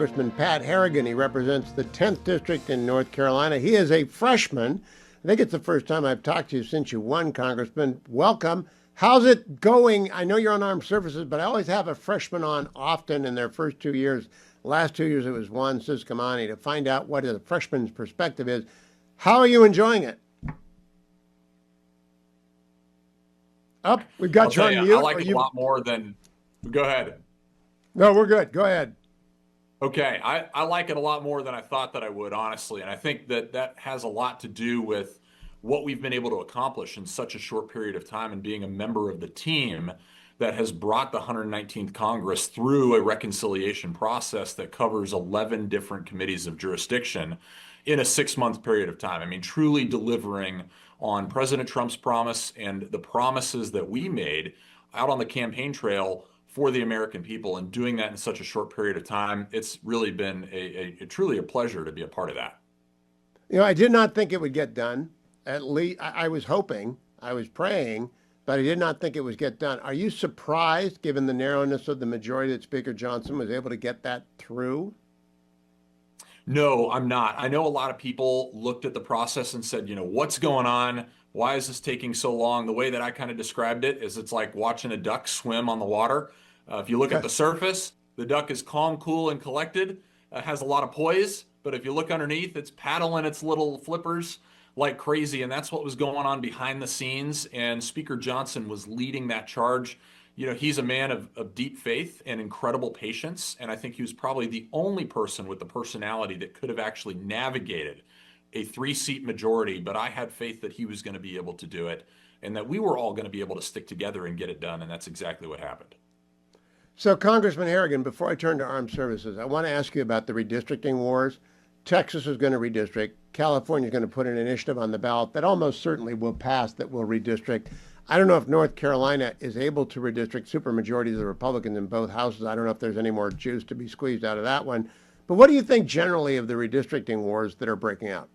Congressman Pat Harrigan. He represents the 10th District in North Carolina. He is a freshman. I think it's the first time I've talked to you since you won, Congressman. Welcome. How's it going? I know you're on Armed Services, but I always have a freshman on often in their first 2 years. Last 2 years it was Juan Ciscomani to find out what a freshman's perspective is. How are you enjoying it? We've got you on mute. I like it a lot more than... Go ahead. No, we're good. Go ahead. Okay, I like it a lot more than I thought that I would, honestly. And I think that has a lot to do with what we've been able to accomplish in such a short period of time and being a member of the team that has brought the 119th Congress through a reconciliation process that covers 11 different committees of jurisdiction in a 6-month period of time. I mean, truly delivering on President Trump's promise and the promises that we made out on the campaign trail for the American people, and doing that in such a short period of time. It's really been truly a pleasure to be a part of that. You know, I did not think it would get done. At least I was hoping, I was praying, but I did not think it would get done. Are you surprised, given the narrowness of the majority, that Speaker Johnson was able to get that through? No, I'm not. I know a lot of people looked at the process and said, you know, what's going on? Why is this taking so long? The way that I kind of described it is it's like watching a duck swim on the water. If you look at the surface, the duck is calm, cool, and collected, has a lot of poise. But if you look underneath, it's paddling its little flippers like crazy. And that's what was going on behind the scenes. And Speaker Johnson was leading that charge. You know, he's a man of deep faith and incredible patience. And I think he was probably the only person with the personality that could have actually navigated a 3-seat majority. But I had faith that he was going to be able to do it and that we were all going to be able to stick together and get it done. And that's exactly what happened. So, Congressman Harrigan, before I turn to Armed Services, I want to ask you about the redistricting wars. Texas is going to redistrict. California is going to put an initiative on the ballot that almost certainly will pass that will redistrict. I don't know if North Carolina is able to redistrict supermajorities of the Republicans in both houses. I don't know if there's any more juice to be squeezed out of that one. But what do you think generally of the redistricting wars that are breaking out?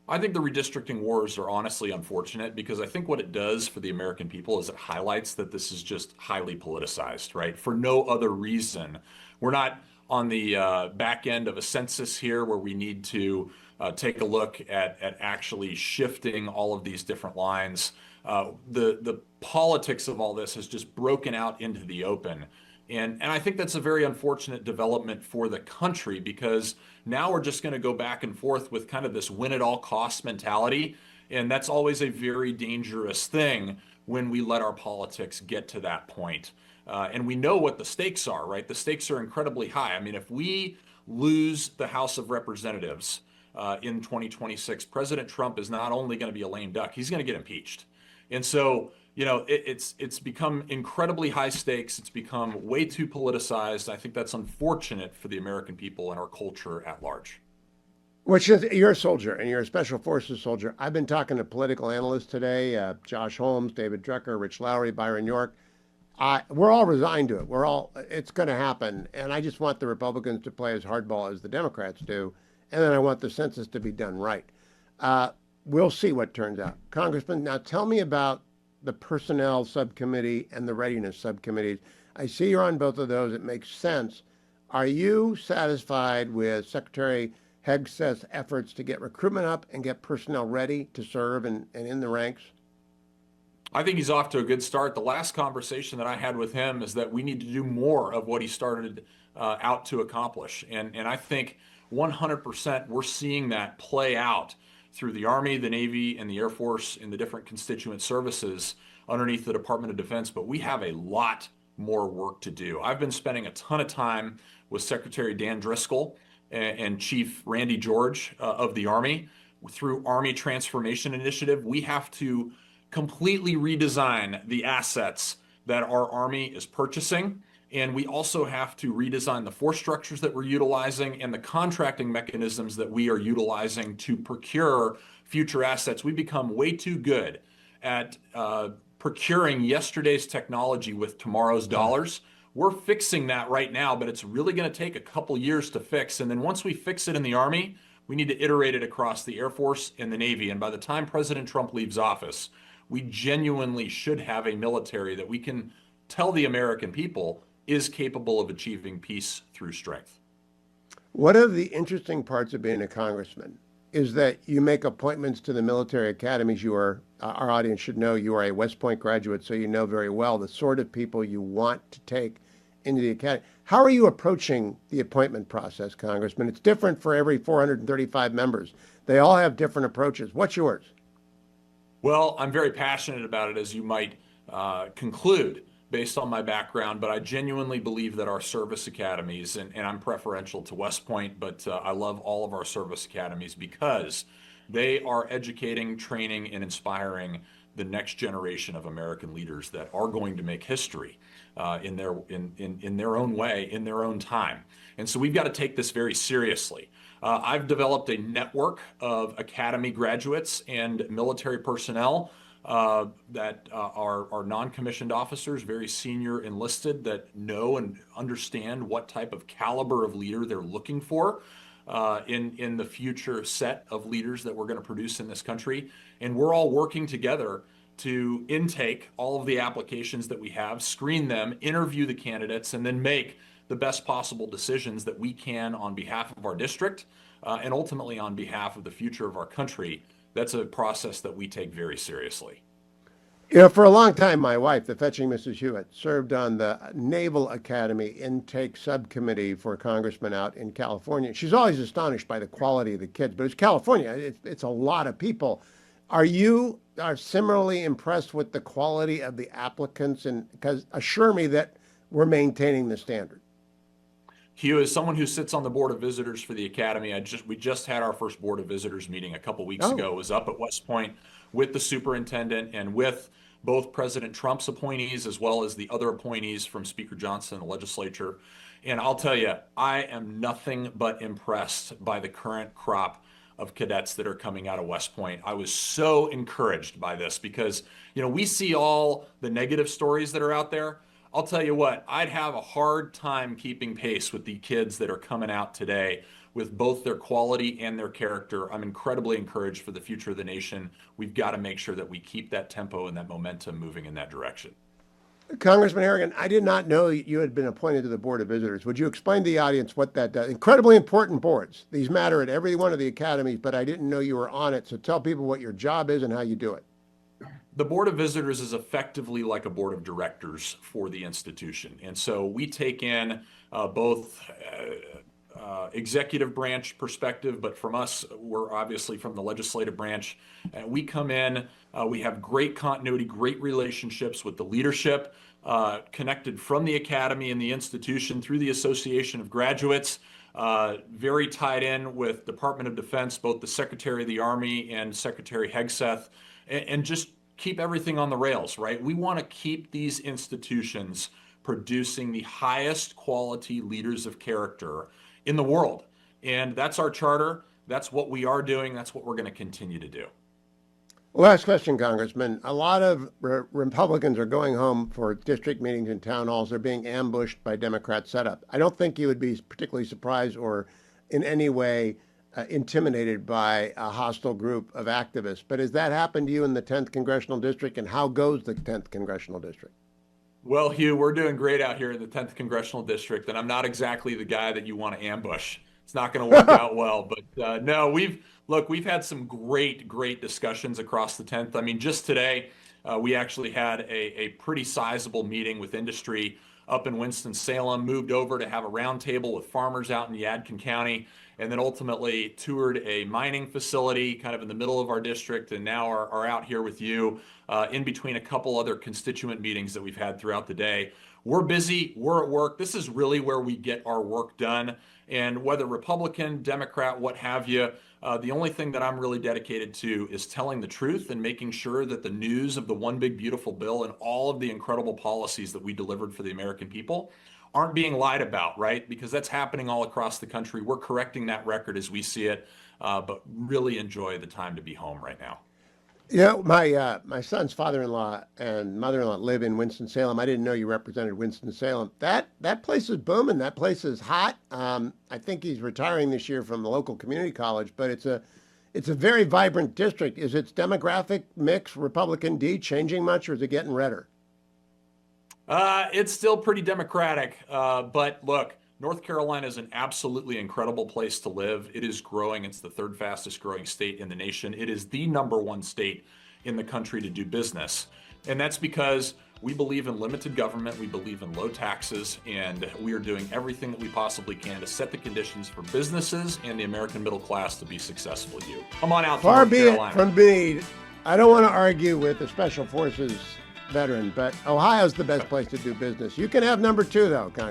I think the redistricting wars are honestly unfortunate because I think what it does for the American people is it highlights that this is just highly politicized, right? For no other reason. We're not on the back end of a census here where we need to take a look at actually shifting all of these different lines. The politics of all this has just broken out into the open. And I think that's a very unfortunate development for the country because now we're just going to go back and forth with kind of this win at all costs mentality. And that's always a very dangerous thing when we let our politics get to that point. And we know what the stakes are, right? The stakes are incredibly high. I mean, if we lose the House of Representatives in 2026, President Trump is not only going to be a lame duck, he's going to get impeached. And so, you know, it's become incredibly high stakes. It's become way too politicized. I think that's unfortunate for the American people and our culture at large. Which is, you're a soldier and you're a special forces soldier. I've been talking to political analysts today, Josh Holmes, David Drucker, Rich Lowry, Byron York. We're all resigned to it. It's going to happen. And I just want the Republicans to play as hardball as the Democrats do. And then I want the census to be done right. We'll see what turns out. Congressman, now tell me about the Personnel Subcommittee and the Readiness Subcommittees. I see you're on both of those. It makes sense. Are you satisfied with Secretary Hegseth's efforts to get recruitment up and get personnel ready to serve and in the ranks? I think he's off to a good start. The last conversation that I had with him is that we need to do more of what he started out to accomplish. And I think 100% we're seeing that play out through the Army, the Navy, and the Air Force and the different constituent services underneath the Department of Defense. But we have a lot more work to do. I've been spending a ton of time with Secretary Dan Driscoll and Chief Randy George of the Army. Through Army Transformation Initiative, we have to completely redesign the assets that our Army is purchasing. And we also have to redesign the force structures that we're utilizing and the contracting mechanisms that we are utilizing to procure future assets. We become way too good at procuring yesterday's technology with tomorrow's dollars. We're fixing that right now, but it's really going to take a couple years to fix. And then once we fix it in the Army, we need to iterate it across the Air Force and the Navy. And by the time President Trump leaves office, we genuinely should have a military that we can tell the American people is capable of achieving peace through strength. One of the interesting parts of being a congressman is that you make appointments to the military academies. You are, our audience should know you are a West Point graduate, so you know very well the sort of people you want to take into the academy. How are you approaching the appointment process, Congressman? It's different for every 435 members. They all have different approaches. What's yours? Well, I'm very passionate about it, as you might conclude based on my background, but I genuinely believe that our service academies, and I'm preferential to West Point, but I love all of our service academies because they are educating, training, and inspiring the next generation of American leaders that are going to make history in their own way, in their own time. And so we've got to take this very seriously. I've developed a network of academy graduates and military personnel that are non-commissioned officers, very senior enlisted, that know and understand what type of caliber of leader they're looking for in the future set of leaders that we're going to produce in this country. And we're all working together to intake all of the applications that we have, screen them, interview the candidates, and then make the best possible decisions that we can on behalf of our district and ultimately on behalf of the future of our country. That's a process that we take very seriously. You know, for a long time, my wife, the fetching Mrs. Hewitt, served on the Naval Academy intake subcommittee for congressmen out in California. She's always astonished by the quality of the kids, but it's California. It's a lot of people. Are you are similarly impressed with the quality of the applicants? And because assure me that we're maintaining the standard. Hugh, is someone who sits on the board of visitors for the academy. We just had our first board of visitors meeting a couple weeks Oh, ago. It was up at West Point with the superintendent and with both President Trump's appointees as well as the other appointees from Speaker Johnson and the legislature. And I'll tell you, I am nothing but impressed by the current crop of cadets that are coming out of West Point. I was so encouraged by this because, you know, we see all the negative stories that are out there. I'll tell you what, I'd have a hard time keeping pace with the kids that are coming out today with both their quality and their character. I'm incredibly encouraged for the future of the nation. We've got to make sure that we keep that tempo and that momentum moving in that direction. Congressman Harrigan, I did not know you had been appointed to the Board of Visitors. Would you explain to the audience what that does? Incredibly important boards. These matter at every one of the academies, but I didn't know you were on it. So tell people what your job is and how you do it. The Board of Visitors is effectively like a board of directors for the institution. And so we take in both executive branch perspective, but from us, we're obviously from the legislative branch. We come in, we have great continuity, great relationships with the leadership, connected from the academy and the institution through the Association of Graduates, very tied in with Department of Defense, both the Secretary of the Army and Secretary Hegseth, and just keep everything on the rails, right? We want to keep these institutions producing the highest quality leaders of character in the world. And that's our charter. That's what we are doing. That's what we're going to continue to do. Last question, Congressman. A lot of Republicans are going home for district meetings and town halls. They're being ambushed by Democrat setup. I don't think you would be particularly surprised or in any way intimidated by a hostile group of activists. But has that happened to you in the 10th Congressional District? And how goes the 10th Congressional District? Well, Hugh, we're doing great out here in the 10th Congressional District, and I'm not exactly the guy that you want to ambush. It's not going to work out well. But no, we've had some great discussions across the 10th. I mean, just today, we actually had a pretty sizable meeting with industry up in Winston-Salem, moved over to have a roundtable with farmers out in Yadkin County, and then ultimately toured a mining facility kind of in the middle of our district, and now are out here with you in between a couple other constituent meetings that we've had throughout the day. We're busy, we're at work. This is really where we get our work done. And whether Republican, Democrat, what have you, the only thing that I'm really dedicated to is telling the truth and making sure that the news of the One Big Beautiful Bill and all of the incredible policies that we delivered for the American people aren't being lied about, right? Because that's happening all across the country. We're correcting that record as we see it, but really enjoy the time to be home right now. You know, my son's father-in-law and mother-in-law live in Winston-Salem. I didn't know you represented Winston-Salem. That place is booming. That place is hot. I think he's retiring this year from the local community college, but it's a very vibrant district. Is its demographic mix Republican D changing much, or is it getting redder? It's still pretty democratic, but look, North Carolina is an absolutely incredible place to live. It is growing. It's the third fastest growing state in the nation. It is the #1 state in the country to do business. And that's because we believe in limited government, we believe in low taxes, and we are doing everything that we possibly can to set the conditions for businesses and the American middle class to be successful. You come on out to Far North be it Carolina. from me. I don't want to argue with the Special Forces veteran, but Ohio's the best place to do business. You can have #2, though, Congressman.